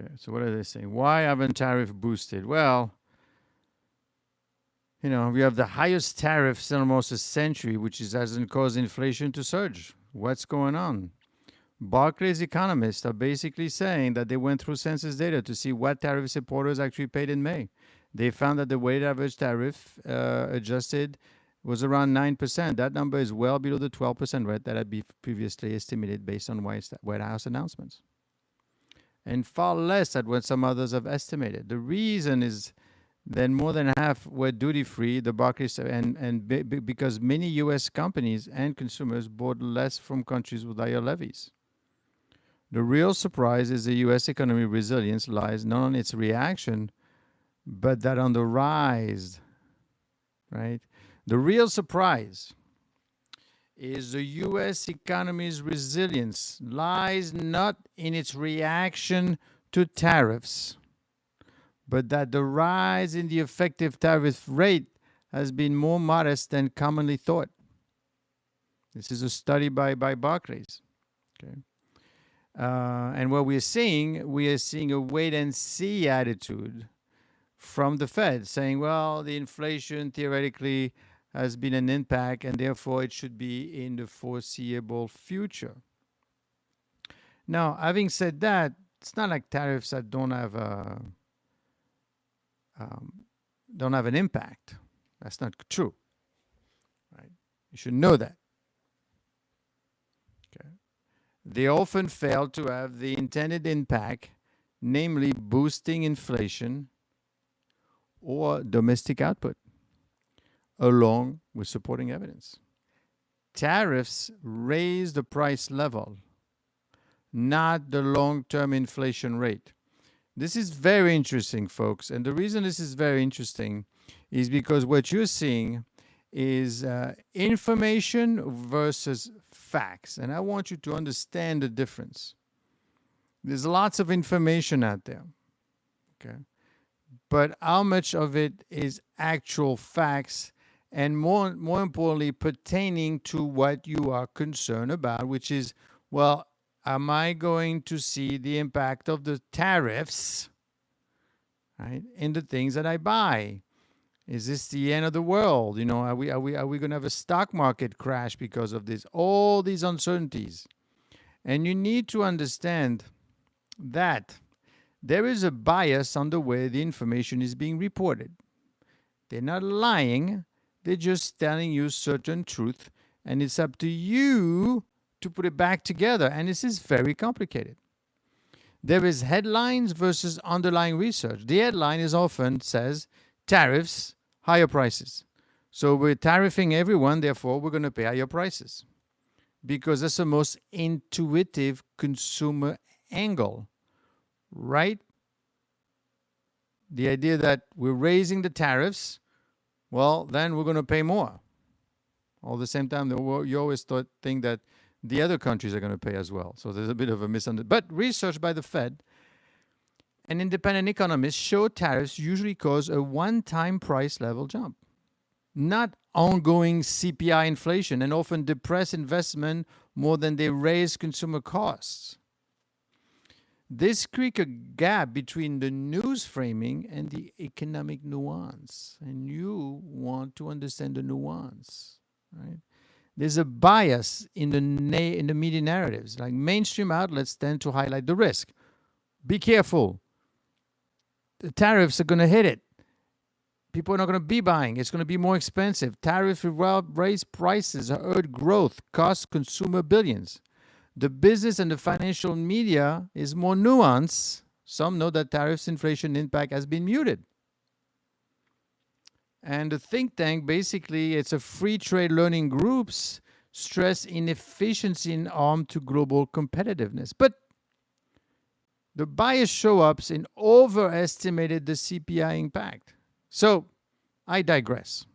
Okay, so what are they saying? Why haven't tariff boosted? Well, we have the highest tariffs in almost a century, which hasn't caused inflation to surge. What's going on? Barclays economists are basically saying that they went through census data to see what tariff supporters actually paid in May. They found that the weighted average tariff adjusted was around 9%. That number is well below the 12% rate that had been previously estimated based on White House announcements, and far less than what some others have estimated. The reason is that more than half were duty-free, the Barclays, because many U.S. companies and consumers bought less from countries with higher levies. The real surprise is the U.S. economy resilience lies not on its reaction, but that on the rise, right? The real surprise is the U.S. economy's resilience lies not in its reaction to tariffs, but that the rise in the effective tariff rate has been more modest than commonly thought. This is a study by Barclays. Okay. And what we are seeing a wait-and-see attitude from the Fed, saying, well, the inflation theoretically has been an impact, and therefore it should be in the foreseeable future. Now, having said that, it's not like tariffs that don't have an impact. That's not true, right? You should know that. Okay. They often fail to have the intended impact, namely boosting inflation or domestic output, along with supporting evidence. Tariffs raise the price level, not the long-term inflation rate. This is very interesting, folks. And the reason this is very interesting is because what you're seeing is information versus facts. And I want you to understand the difference. There's lots of information out there, okay? But how much of it is actual facts, and more importantly, pertaining to what you are concerned about, which is, well, am I going to see the impact of the tariffs, right, in the things that I buy? Is this the end of the world? Are we going to have a stock market crash because of this? All these uncertainties. And you need to understand that there is a bias on the way the information is being reported. They're not lying. They're just telling you certain truth, and it's up to you to put it back together. And this is very complicated. There is headlines versus underlying research. The headline is often says tariffs, higher prices. So we're tariffing everyone, therefore we're going to pay higher prices, because that's the most intuitive consumer angle, right? The idea that we're raising the tariffs, well, then we're going to pay more. All the same time, you always think that the other countries are going to pay as well. So there's a bit of a misunderstanding. But research by the Fed and independent economists show tariffs usually cause a one-time price level jump, not ongoing CPI inflation, and often depress investment more than they raise consumer costs. This creates a gap between the news framing and the economic nuance. And you want to understand the nuance, right? There's a bias in the media narratives. Like mainstream outlets tend to highlight the risk. Be careful. The tariffs are going to hit it. People are not going to be buying. It's going to be more expensive. Tariffs will raise prices, hurt growth, cost consumer billions. The business and the financial media is more nuanced. Some know that tariffs inflation impact has been muted. And the think tank, basically, it's a free trade learning groups stress inefficiency in arm to global competitiveness. But the bias show ups in overestimated the CPI impact. So I digress.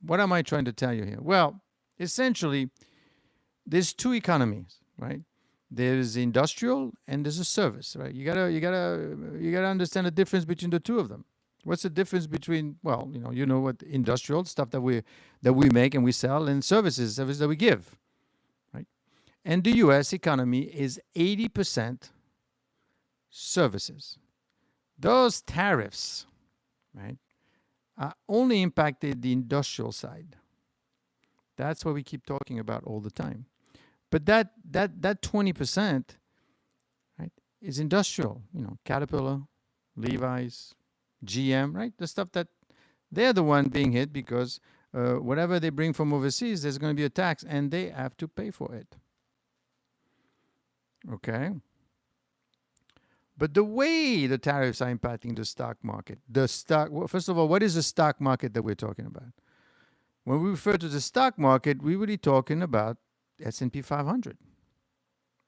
What am I trying to tell you here? Well, essentially, there's two economies, right? There's industrial and there's a service, right? You gotta understand the difference between the two of them. What's the difference between, well, you know what industrial stuff that we make and we sell, and services that we give, right? And the U.S. economy is 80% services. Those tariffs, right, only impacted the industrial side. That's what we keep talking about all the time. But that 20%, right, is industrial. Caterpillar, Levi's, GM, right? The stuff that they're the one being hit because whatever they bring from overseas, there's going to be a tax, and they have to pay for it. Okay. But the way the tariffs are impacting the stock market, first of all, what is the stock market that we're talking about? When we refer to the stock market, we're really talking about S&P 500.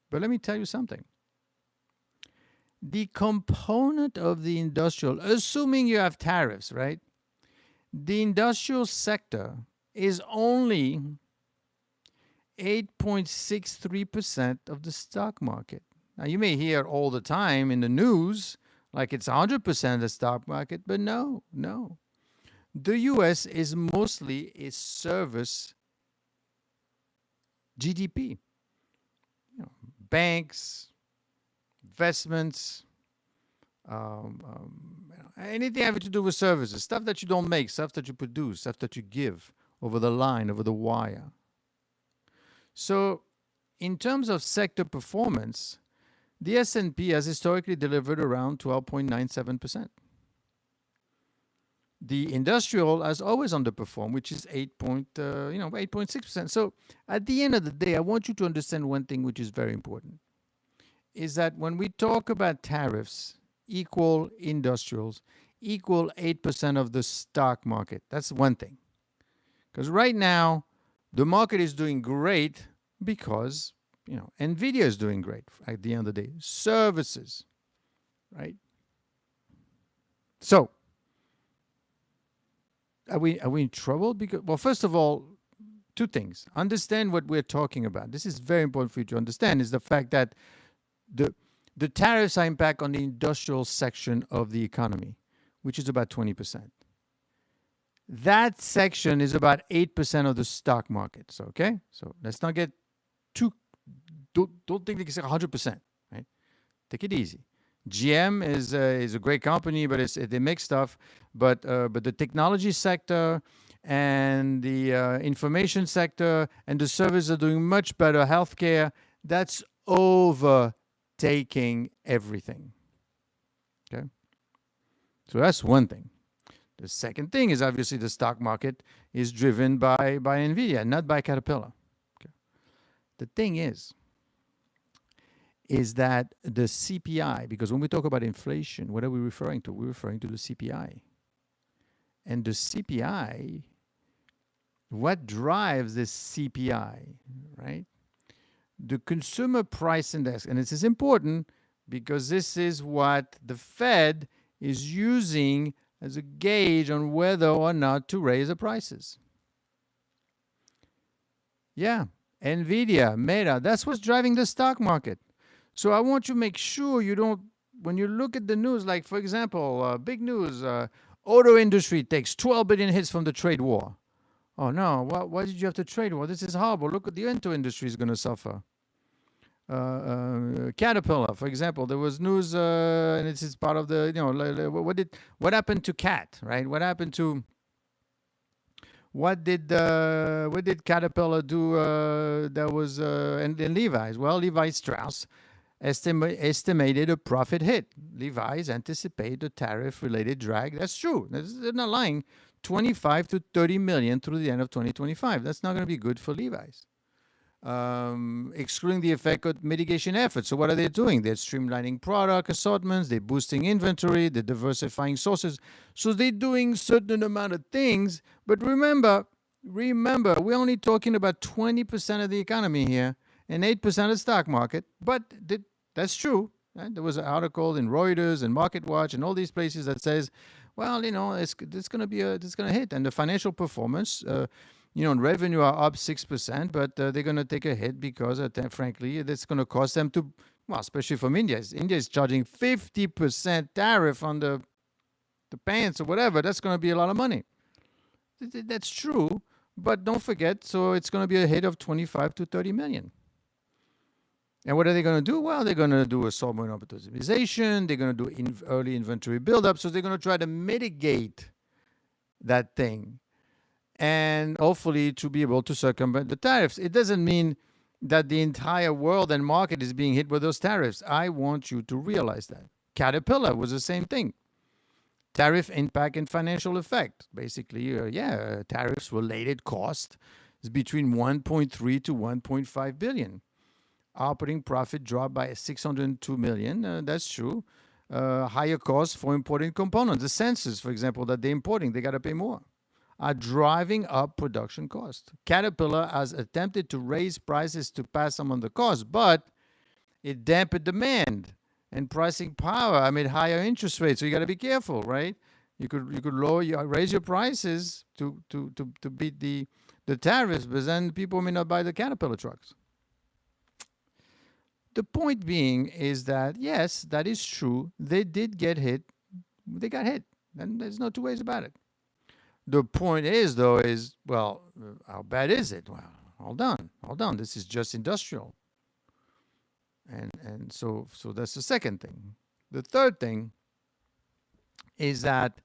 But let me tell you something. The component of the industrial, assuming you have tariffs, right? The industrial sector is only 8.63% of the stock market. Now, you may hear all the time in the news like it's 100% of the stock market, but no. The U.S. is mostly a service GDP. Banks, investments, anything having to do with services, stuff that you don't make, stuff that you produce, stuff that you give over the line, over the wire. So in terms of sector performance, the S&P has historically delivered around 12.97%. The industrial has always underperformed, which is 8.6%. So at the end of the day, I want you to understand one thing which is very important, is that when we talk about tariffs, equal industrials, equal 8% of the stock market. That's one thing. Because right now, the market is doing great because, NVIDIA is doing great at the end of the day. Services, right? So, are we in trouble? Because, well, first of all, two things. Understand what we're talking about. This is very important for you to understand, is the fact that the tariffs are impact on the industrial section of the economy, which is about 20%. That section is about 8% of the stock market. So, okay? So let's not get too, don't think it's 100%, right? Take it easy. GM is a great company, but they make stuff. But the technology sector and the information sector and the services are doing much better. Healthcare, that's overtaking everything. Okay? So that's one thing. The second thing is obviously the stock market is driven by NVIDIA, not by Caterpillar. Okay. The thing is that the CPI, because when we talk about inflation, what are we referring to? We're referring to the CPI. And the CPI, what drives this CPI, right? The Consumer Price Index. And this is important because this is what the Fed is using as a gauge on whether or not to raise the prices. Yeah, NVIDIA, Meta, that's what's driving the stock market. So I want you to make sure you don't, when you look at the news, like for example, big news, auto industry takes 12 billion hits from the trade war. Oh no, why did you have to trade war? This is horrible. Look what the auto industry is going to suffer. Caterpillar, for example, there was news, and this is part of the, what happened to Cat, right? What did Caterpillar do that was, and Levi's? Well, Levi Strauss estimated a profit hit. Levi's anticipated a tariff-related drag. That's true. They're not lying. 25 to 30 million through the end of 2025. That's not going to be good for Levi's. Excluding the effect of mitigation efforts. So what are they doing? They're streamlining product assortments, they're boosting inventory, they're diversifying sources. So they're doing certain amount of things. But remember, we're only talking about 20% of the economy here and 8% of the stock market. But that's true. Right? There was an article in Reuters and MarketWatch and all these places that says, well, it's going to hit. And the financial performance, revenue are up 6%, but they're going to take a hit because, frankly, that's going to cost them to, well, especially from India. India is charging 50% tariff on the pants or whatever. That's going to be a lot of money. That's true, but don't forget, so it's going to be a hit of 25 to 30 million. And what are they going to do? Well, they're going to do assortment optimization. They're going to do early inventory buildup. So they're going to try to mitigate that thing and hopefully to be able to circumvent the tariffs. It doesn't mean that the entire world and market is being hit with those tariffs. I want you to realize that. Caterpillar was the same thing. Tariff impact and financial effect. Basically, tariffs related cost is between 1.3 to 1.5 billion. Operating profit dropped by 602 million. That's true. Higher costs for importing components. The sensors, for example, that they're importing, they got to pay more, are driving up production costs. Caterpillar has attempted to raise prices to pass some on the cost, but it dampened demand and pricing power amid higher interest rates. So you got to be careful, right? You could raise your prices to beat the tariffs, but then people may not buy the Caterpillar trucks. The point being is that, yes, that is true. They did get hit. They got hit. And there's no two ways about it. The point is, though, well, how bad is it? Well, hold on. This is just industrial. And so that's the second thing. The third thing is that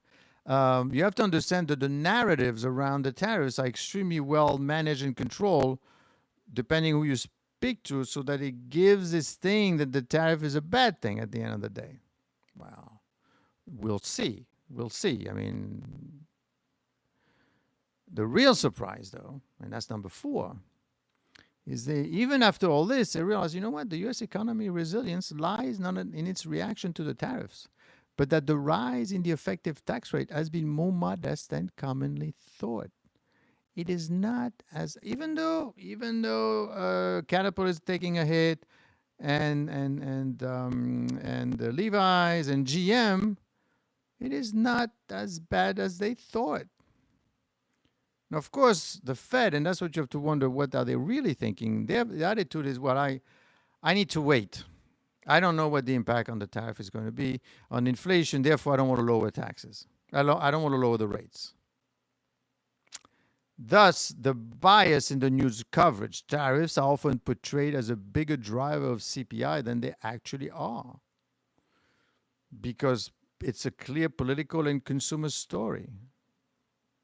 you have to understand that the narratives around the tariffs are extremely well managed and controlled, depending who you speak to, so that it gives this thing that the tariff is a bad thing at the end of the day. Well, we'll see. I mean, the real surprise, though, and that's number 4, is that even after all this, they realize, you know what, the U.S. economy resilience lies not in its reaction to the tariffs, but that the rise in the effective tax rate has been more modest than commonly thought. It is not as, even though Caterpillar is taking a hit, and Levi's and GM, it is not as bad as they thought. Now, of course, the Fed, and that's what you have to wonder, what are they really thinking? The attitude is, well, I need to wait. I don't know what the impact on the tariff is going to be on inflation. Therefore, I don't want to lower taxes. I don't want to lower the rates. Thus, the bias in the news coverage. Tariffs are often portrayed as a bigger driver of CPI than they actually are, because it's a clear political and consumer story.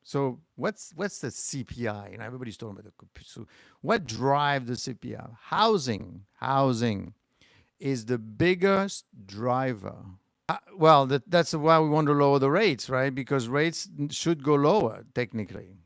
So what's the CPI? And everybody's talking about so what drives the CPI? Housing is the biggest driver. Well, that's why we want to lower the rates, right? Because rates should go lower technically,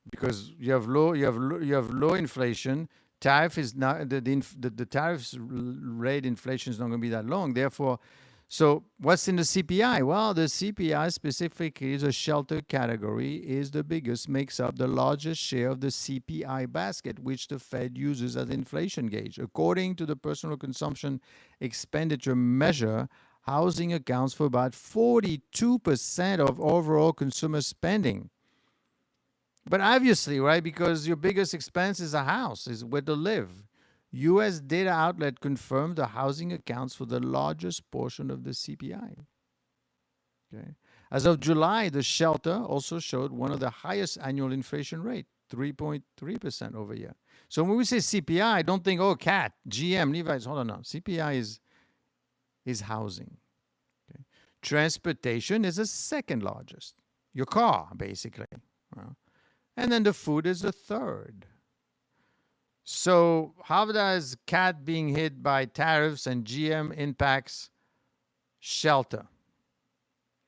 because you have low inflation. Tariff is not the tariffs rate inflation is not going to be that long. Therefore. So what's in the CPI? Well, the CPI specifically is a shelter category, is the biggest, makes up the largest share of the CPI basket, which the Fed uses as inflation gauge. According to the personal consumption expenditure measure, housing accounts for about 42% of overall consumer spending. But obviously, right, because your biggest expense is a house, is where to live. U.S. data outlet confirmed the housing accounts for the largest portion of the CPI. Okay. As of July, the shelter also showed one of the highest annual inflation rate, 3.3% over year. So when we say CPI, don't think, oh, CAT, GM, Levi's. Hold on now. CPI is housing. Okay. Transportation is the second largest. Your car, basically. And then the food is the third. So how does CAT being hit by tariffs and GM impacts shelter?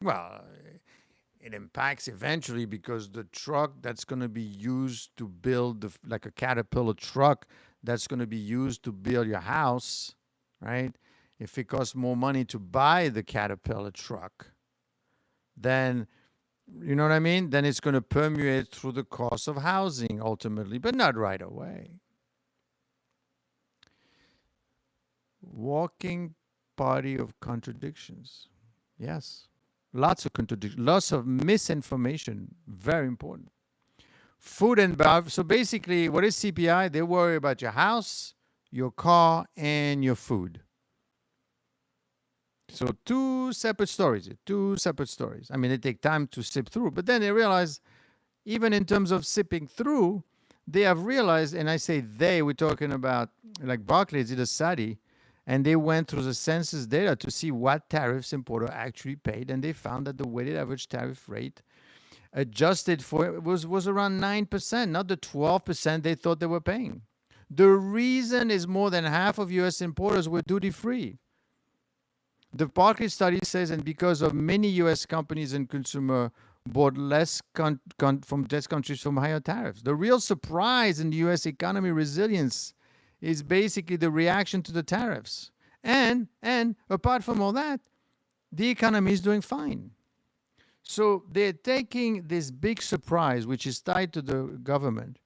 Well, it impacts eventually, because the truck that's going to be used to build, like a Caterpillar truck that's going to be used to build your house, right? If it costs more money to buy the Caterpillar truck, then, you know what I mean? Then it's going to permeate through the cost of housing ultimately, but not right away. Walking party of contradictions. Yes. Lots of contradictions. Lots of misinformation. Very important. Food and beverage. So basically, what is CPI? They worry about your house, your car, and your food. So two separate stories. I mean, they take time to sip through, but then they realize, even in terms of sipping through, they have realized, and I say they, we're talking about like Barclays did a study, and they went through the census data to see what tariffs importer actually paid, and they found that the weighted average tariff rate adjusted for it was around 9%, not the 12% they thought they were paying. The reason is more than half of US importers were duty free. The Barclays study says, and because of many US companies and consumer bought less from less countries from higher tariffs. The real surprise in the US economy resilience is basically the reaction to the tariffs. And apart from all that, the economy is doing fine. So they're taking this big surprise, which is tied to the government,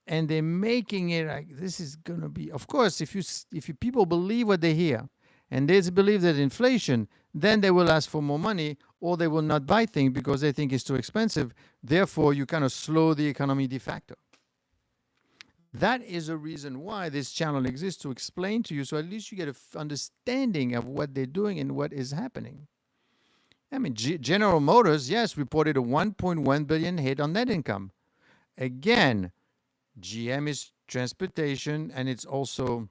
and they're making it like this is going to be. Of course, if you people believe what they hear, and they believe that inflation, then they will ask for more money, or they will not buy things because they think it's too expensive. Therefore, you kind of slow the economy de facto. That is a reason why this channel exists, to explain to you, so at least you get an understanding of what they're doing and what is happening. I mean, General Motors, yes, reported a 1.1 billion hit on net income. Again, GM is transportation, and it's also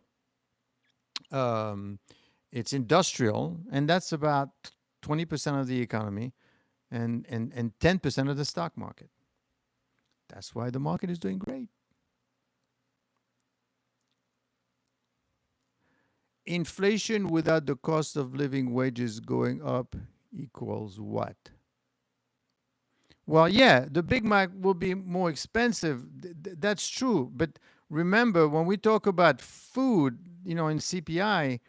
it's industrial, and that's about 20% of the economy, and 10% of the stock market. That's why the market is doing great. Inflation without the cost of living wages going up equals what? Well, yeah, the Big Mac will be more expensive. That's true. But remember, when we talk about food, in CPI,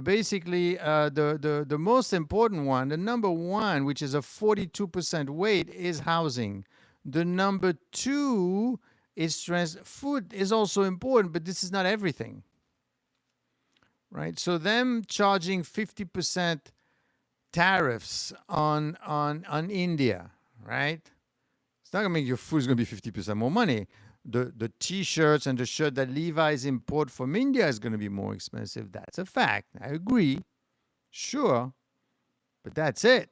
basically the most important one, the number one, which is a 42% weight, is housing. The number two is food is also important, but this is not everything. Right? So them charging 50% tariffs on India, right? It's not gonna make your food's gonna be 50% more money. The t-shirts and the shirt that Levi's import from India is gonna be more expensive. That's a fact. I agree. Sure. But that's it.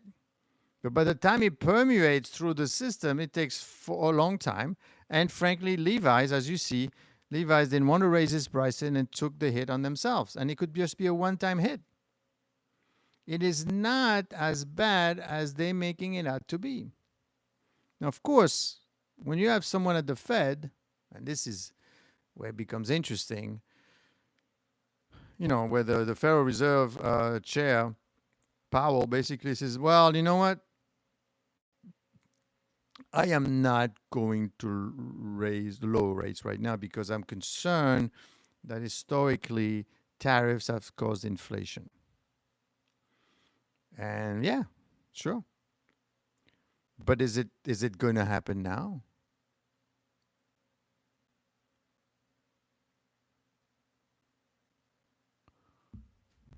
But by the time it permeates through the system, it takes for a long time. And frankly, Levi's, as you see, Levi's didn't want to raise its pricing and took the hit on themselves. And it could just be a one-time hit. It is not as bad as they're making it out to be. Now, of course, when you have someone at the Fed, and this is where it becomes interesting, where the Federal Reserve chair, Powell, basically says, well, you know what? I am not going to raise the low rates right now because I'm concerned that historically tariffs have caused inflation. And yeah, sure. But is it going to happen now?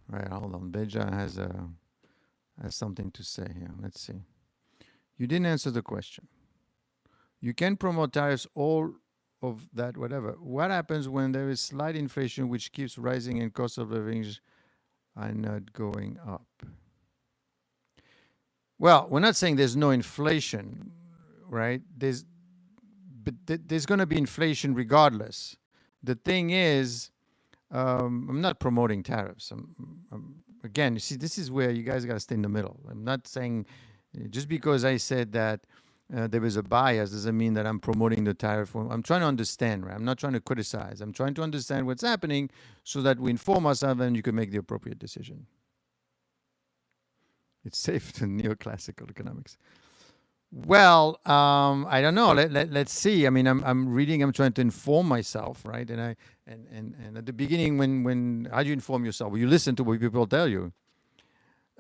Right, hold on. Beja has something to say here. Let's see. You didn't answer the question. You can promote tariffs, all of that, whatever. What happens when there is slight inflation which keeps rising and cost of living are not going up? Well, we're not saying there's no inflation, right? There's going to be inflation regardless. The thing is, I'm not promoting tariffs. Again, you see, this is where you guys got to stay in the middle. I'm not saying just because I said that there is a bias doesn't mean that I'm promoting the tariff. I'm trying to understand, right? I'm not trying to criticize. I'm trying to understand what's happening so that we inform ourselves and you can make the appropriate decision. It's safe to neoclassical economics. Well, I don't know. Let's see. I mean, I'm reading. I'm trying to inform myself, right? And at the beginning, when how do you inform yourself? Well, you listen to what people tell you.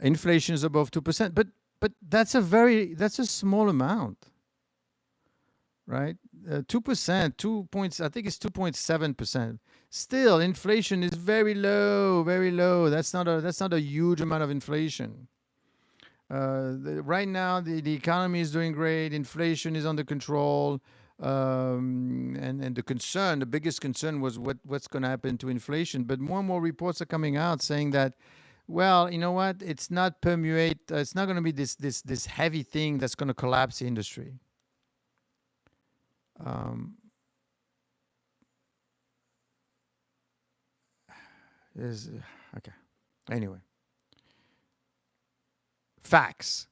Inflation is above 2%, but that's a small amount, right? 2%, 2 points. I think it's 2.7%. Still, inflation is very low, very low. That's not a huge amount of inflation. Right now, the economy is doing great. Inflation is under control, and the biggest concern was what's going to happen to inflation. But more and more reports are coming out saying that, well, you know what? It's not permeate. It's not going to be this heavy thing that's going to collapse the industry. Is okay. Anyway, facts.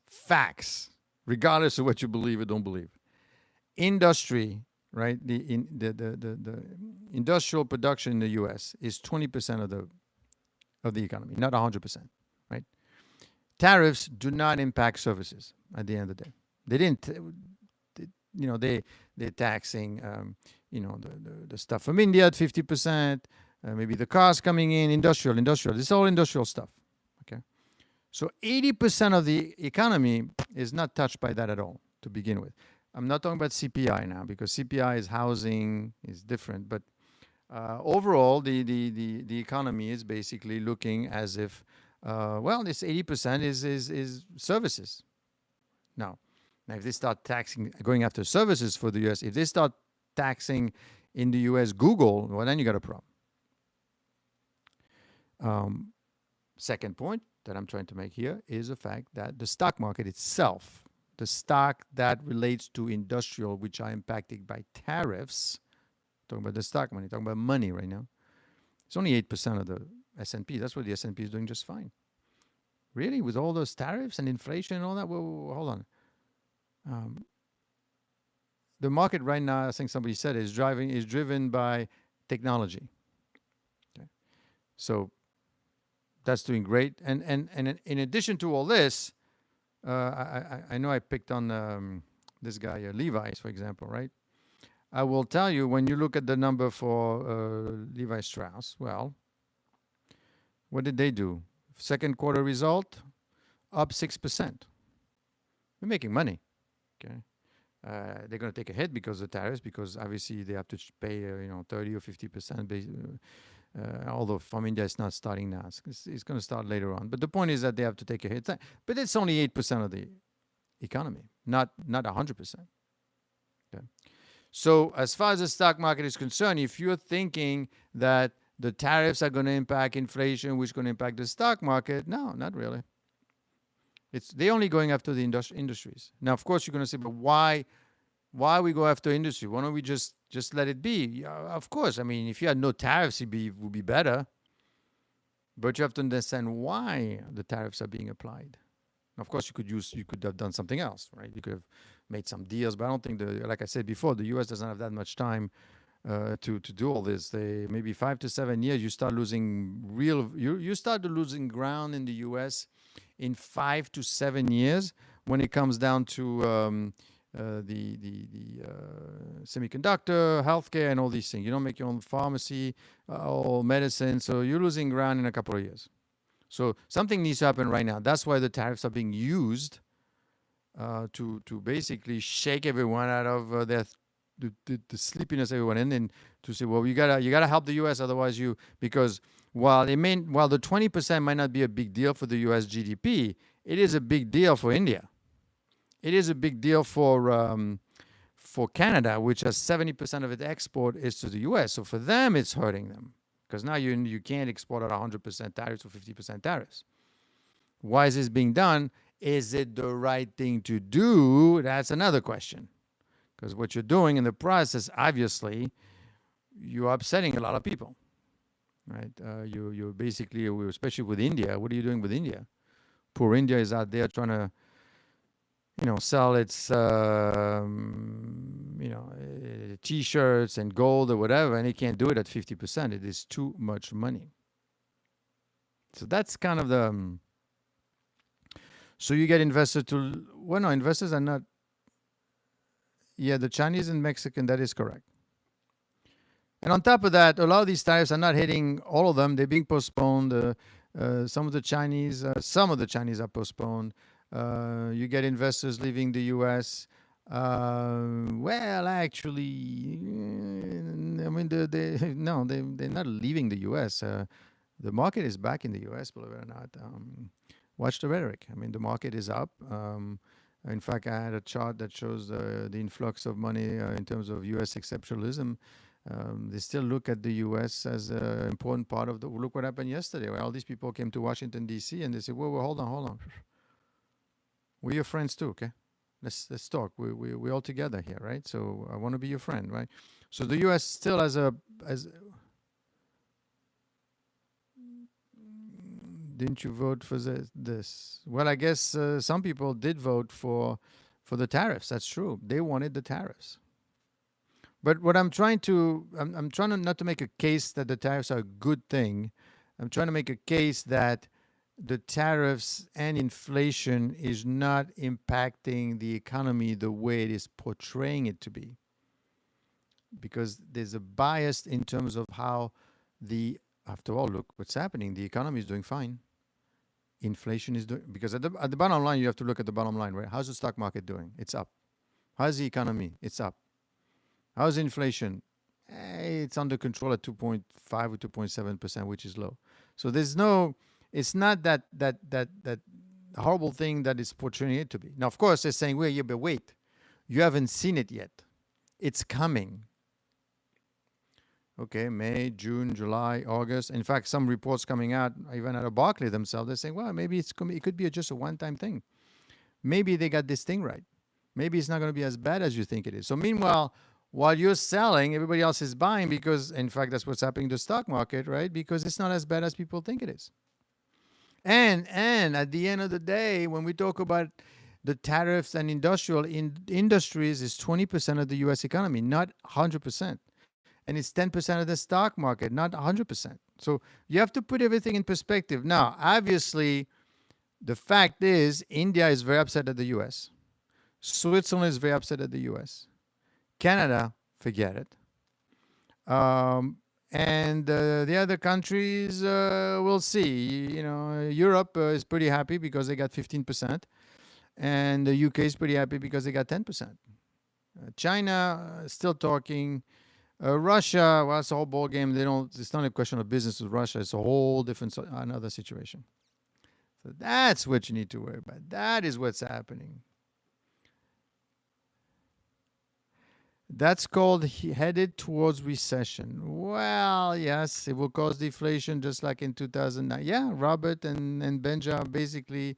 Regardless of what you believe or don't believe. Industry, right? The industrial production in the U.S. is 20% of the economy, not 100%, right? Tariffs do not impact services at the end of the day. They didn't, they're taxing, the stuff from India at 50%, maybe the cars coming in, industrial. This is all industrial stuff, okay? So 80% of the economy is not touched by that at all to begin with. I'm not talking about CPI now because CPI is housing, is different, but overall, the economy is basically looking as if, this 80% is services. Now, if they start taxing, going after services for the U.S., if they start taxing in the U.S. Google, well, then you got a problem. Second point that I'm trying to make here is the fact that the stock market itself, the stock that relates to industrial, which are impacted by tariffs, talking about the stock money, talking about money right now, it's only 8% of the S&P. That's why the S&P is doing just fine. Really? With all those tariffs and inflation and all that? Well, hold on. The market right now, I think somebody said, is driven by technology. Okay. So that's doing great. And in addition to all this, I know I picked on this guy, Levi's, for example, right? I will tell you, when you look at the number for Levi Strauss, well, what did they do? Second quarter result, up 6%. They're making money. Okay, they're going to take a hit because of tariffs, because obviously they have to pay 30 or 50%. Although from India it's not starting now, it's going to start later on. But the point is that they have to take a hit. But it's only 8% of the economy, not 100%. Okay. So as far as the stock market is concerned, if you're thinking that the tariffs are going to impact inflation, which is going to impact the stock market, no, not really. They're only going after the industries. Now, of course, you're going to say, but why we go after industry? Why don't we just let it be? Of course, I mean, if you had no tariffs, it would be better. But you have to understand why the tariffs are being applied. Of course, you could have done something else, right? You could have made some deals, but I don't think like I said before, the U.S. doesn't have that much time to do all this. Maybe 5 to 7 years, you start losing you start losing ground in the U.S. in 5 to 7 years when it comes down to the semiconductor, healthcare, and all these things. You don't make your own pharmacy or medicine, so you're losing ground in a couple of years. So something needs to happen right now. That's why the tariffs are being used to basically shake everyone out of the sleepiness everyone in, and to say, well, you gotta help the U.S. otherwise because while the 20% might not be a big deal for the U.S. GDP, it is a big deal for India. It is a big deal for Canada, which has 70% of its export is to the U.S. So for them, it's hurting them because now you can't export at 100% tariffs or 50% tariffs. Why is this being done? Is it the right thing to do? That's another question. Because what you're doing in the process, obviously, you're upsetting a lot of people, right? You're basically, especially with India, what are you doing with India? Poor India is out there trying to, sell its, T-shirts and gold or whatever, and it can't do it at 50%. It is too much money. So that's kind of the... So you get investors investors are not... Yeah, the Chinese and Mexican, that is correct. And on top of that, a lot of these tariffs are not hitting all of them. They're being postponed. Some of the Chinese are postponed. You get investors leaving the U.S. Well, actually, I mean, they're not leaving the U.S. The market is back in the U.S., believe it or not. Watch the rhetoric. I mean, the market is up. In fact, I had a chart that shows the influx of money in terms of U.S. exceptionalism. They still look at the U.S. as an important part of look what happened yesterday, where all these people came to Washington, D.C., and they said, whoa, hold on. We're your friends too, okay? Let's talk. We're all together here, right? So I want to be your friend, right? So the U.S. still didn't you vote for this? Well, I guess some people did vote for the tariffs. That's true. They wanted the tariffs. But what I'm trying to not to make a case that the tariffs are a good thing. I'm trying to make a case that the tariffs and inflation is not impacting the economy the way it is portraying it to be. Because there's a bias in terms of how after all, look what's happening. The economy is doing fine. Inflation is doing, because at the bottom line, you have to look at the bottom line, right? How's the stock market doing? It's up. How's the economy? It's up. How's inflation? It's under control at 2.5 or 2.7%, which is low. So it's not that horrible thing that is portraying it to be. Now, of course, they're saying, well, yeah, but wait, you haven't seen it yet. It's coming. Okay, May, June, July, August. In fact, some reports coming out, even out of Barclays themselves, they're saying, well, maybe it could be just a one-time thing. Maybe they got this thing right. Maybe it's not going to be as bad as you think it is. So meanwhile, while you're selling, everybody else is buying because, in fact, that's what's happening to the stock market, right? Because it's not as bad as people think it is. And at the end of the day, when we talk about the tariffs and industries is 20% of the U.S. economy, not 100%. And it's 10% of the stock market, not 100%. So you have to put everything in perspective. Now, obviously, the fact is India is very upset at the U.S. Switzerland is very upset at the U.S. Canada, forget it. And the other countries, we'll see. Europe is pretty happy because they got 15%. And the UK is pretty happy because they got 10%. China, still talking. Russia, well, it's a whole ball game. It's not a question of business with Russia. It's a whole different, another situation. So that's what you need to worry about. That is what's happening. That's called headed towards recession. Well, yes, it will cause deflation just like in 2009. Yeah, Robert and Benja are basically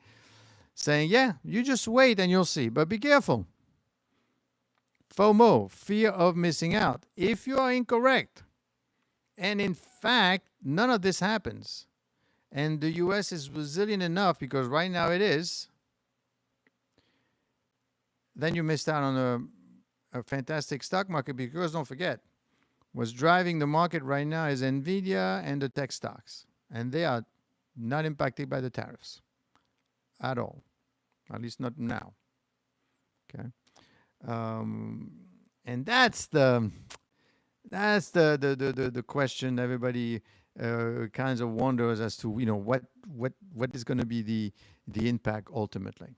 saying, yeah, you just wait and you'll see. But be careful. FOMO, fear of missing out. If you are incorrect, and in fact, none of this happens, and the U.S. is resilient enough, because right now it is, then you missed out on a fantastic stock market, because don't forget, what's driving the market right now is NVIDIA and the tech stocks, and they are not impacted by the tariffs at all, at least not now. Okay. And that's the question everybody kinds of wonders as to what is going to be the impact ultimately.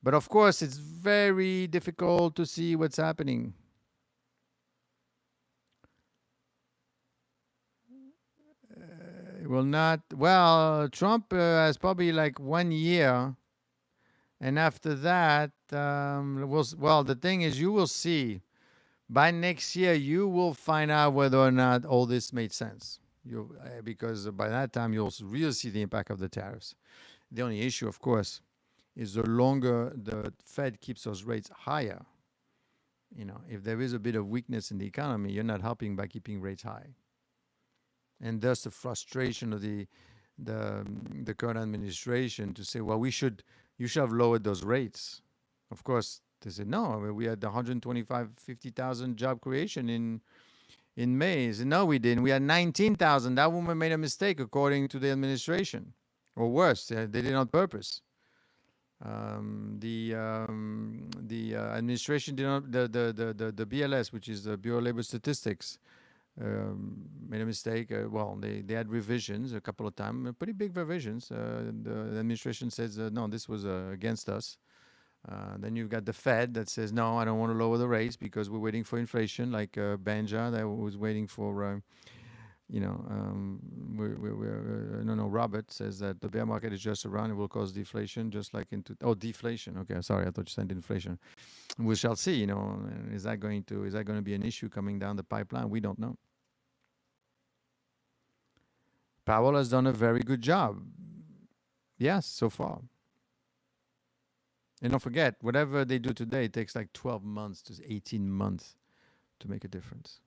But of course, it's very difficult to see what's happening. It will not. Well, Trump has probably like 1 year. And after that, the thing is, you will see by next year, you will find out whether or not all this made sense. Because by that time, you'll really see the impact of the tariffs. The only issue, of course, is the longer the Fed keeps those rates higher. If there is a bit of weakness in the economy, you're not helping by keeping rates high. And thus the frustration of the current administration to say, well, you should have lowered those rates. Of course, they said, no, we had 50,000 job creation in May. They said, no, we didn't. We had 19,000. That woman made a mistake, according to the administration. Or worse, they did it on purpose. The administration did not, the BLS, which is the Bureau of Labor Statistics, made a mistake. They had revisions a couple of times, pretty big revisions. The administration says, no, this was against us. Then you've got the Fed that says, no, I don't want to lower the rates because we're waiting for inflation, like Banja that was waiting for, Robert says that the bear market is just around. It will cause deflation, just like deflation. Okay, sorry, I thought you said inflation. We shall see. Is that going to be an issue coming down the pipeline? We don't know. Powell has done a very good job. Yes, so far. And don't forget, whatever they do today, it takes like 12 months to 18 months to make a difference.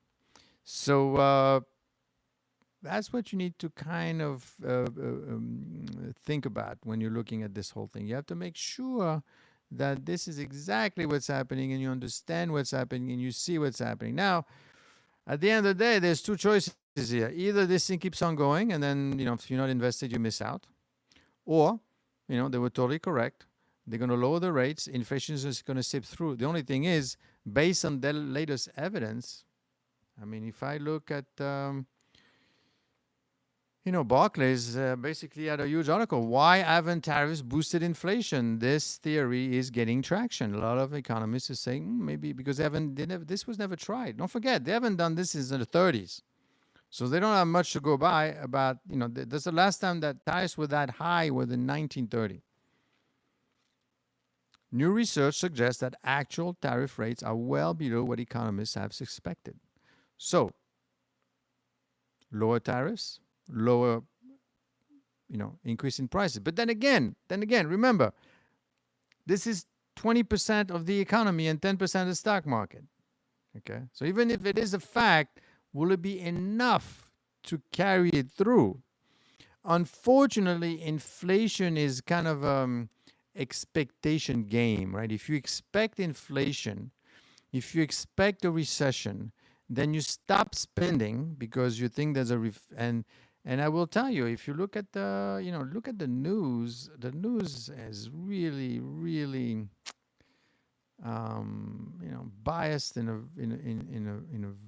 So That's what you need to kind of think about when you're looking at this whole thing. You have to make sure that this is exactly what's happening and you understand what's happening and you see what's happening. Now, at the end of the day, there's two choices here. Either this thing keeps on going and then, if you're not invested, you miss out. Or, they were totally correct. They're going to lower the rates. Inflation is just going to sip through. The only thing is, based on their latest evidence, I mean, if I look at, Barclays basically had a huge article. Why haven't tariffs boosted inflation? This theory is getting traction. A lot of economists are saying maybe because this was never tried. Don't forget, they haven't done this since the 30s. So they don't have much to go by about, that's the last time that tariffs were that high was in 1930. New research suggests that actual tariff rates are well below what economists have expected. So, lower tariffs, lower, increase in prices. But then again, remember, this is 20% of the economy and 10% of the stock market. Okay? So even if it is a fact, will it be enough to carry it through? Unfortunately, inflation is kind of expectation game, right? If you expect inflation, if you expect a recession, then you stop spending because you think there's and I will tell you, if you look at the news is really, really biased in a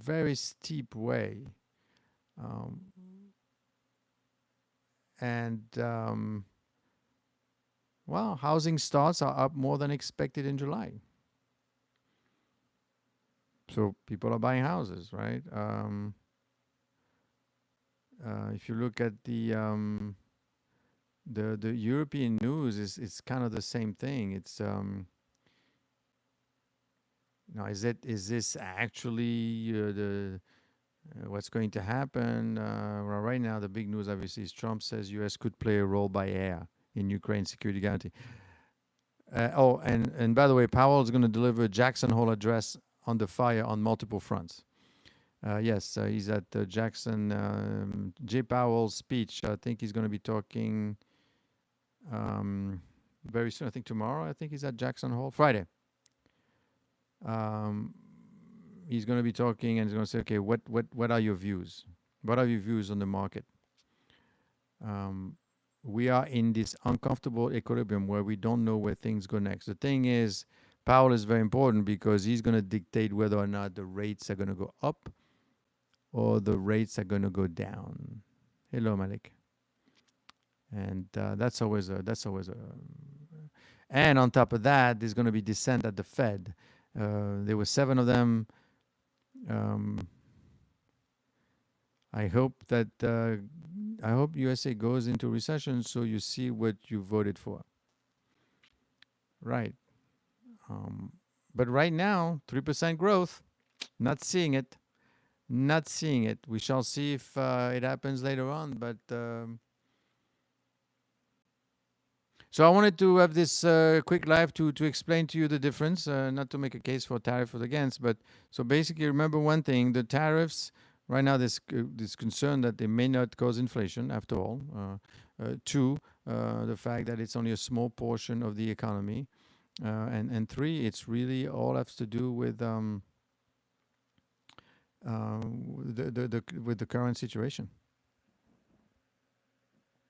very steep way. Well, housing starts are up more than expected in July. So people are buying houses, right? If you look at the European news, it's kind of the same thing. It's now is this actually what's going to happen? Well, right now, the big news obviously is Trump says U.S. could play a role by air in Ukraine security guarantee. And by the way, Powell is going to deliver a Jackson Hole address on the fire on multiple fronts. Yes, he's at Jackson. J. Powell's speech. I think he's going to be talking very soon. I think tomorrow. I think he's at Jackson Hole. Friday. He's going to be talking and he's going to say, okay, what are your views? What are your views on the market? We are in this uncomfortable equilibrium where we don't know where things go next. The thing is, Powell is very important because he's going to dictate whether or not the rates are going to go up or the rates are going to go down. Hello, Malik. And that's always a. And on top of that, there's going to be dissent at the Fed. There were 7 of them. I hope USA goes into recession so you see what you voted for. Right. But right now, 3% growth, not seeing it. We shall see if it happens later on. But so I wanted to have this quick live to explain to you the difference, not to make a case for tariff or against, but so basically remember one thing, the tariffs, right now this concern that they may not cause inflation after all. 2, the fact that it's only a small portion of the economy. And 3, it's really all has to do with the current situation.